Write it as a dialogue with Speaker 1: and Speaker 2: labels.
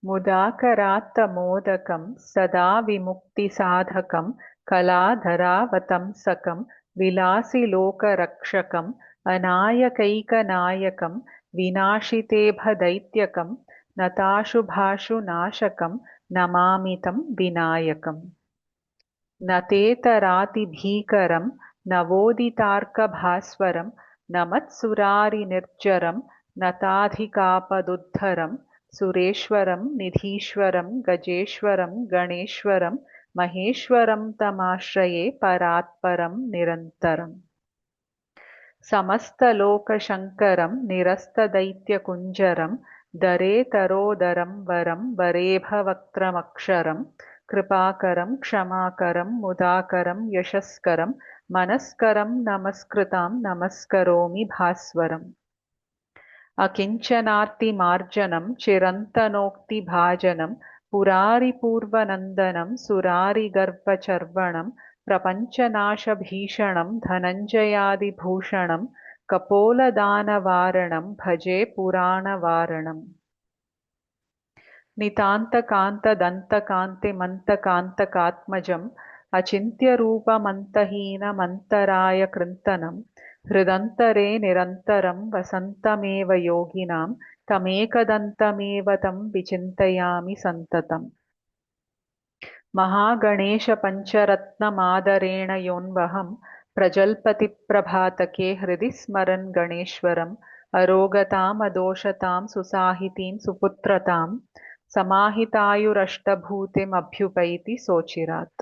Speaker 1: मुदाकरात्तमोदकं सदा विमुक्तिसाधकं कलाधरावतंसकं विलासिलोकरक्षकम् अनायकैकनायकं विनाशितेभदैत्यकं नताशुभाशुनाशकं नमामि तं विनायकम्। नतेतरातिभीकरं नवोदितार्कभास्वरं नमत्सुरारिनिर्जरं नताधिकापदुद्धरं सुरेश्वरं निधीश्वरं गजेश्वरं गणेश्वरं महेश्वरं तमाश्रये परात्परं निरन्तरम्। समस्तलोकशङ्करं निरस्तदैत्यकुञ्जरं दरेतरोदरं वरं वरेभवक्त्रमक्षरं कृपाकरं क्षमाकरं मुदाकरं यशस्करं मनस्करं नमस्कृतां नमस्करोमि भास्वरम्। अकिञ्चनार्तिमार्जनं चिरन्तनोक्तिभाजनं पुरारिपूर्वनन्दनं सुरारिगर्भचर्वणं प्रपञ्चनाशभीषणं धनञ्जयादिभूषणं कपोलदानवारणं भजे पुराणवारणम्। नितान्तकान्तदन्तकान्तिमन्तकान्तकात्मजम् अचिन्त्यरूपमन्तहीनमन्तरायकृन्तनं हृदन्तरे निरन्तरं वसन्तमेव योगिनां तमेकदन्तमेव तं विचिन्तयामि सन्ततम्। महागणेशपञ्चरत्नमादरेण योऽन्वहं प्रजल्पतिप्रभातके हृदि स्मरन् गणेश्वरम् अरोगतामदोषतां सुसाहितीं सुपुत्रतां समाहितायुरष्टभूतिमभ्युपैति सोचिरात्।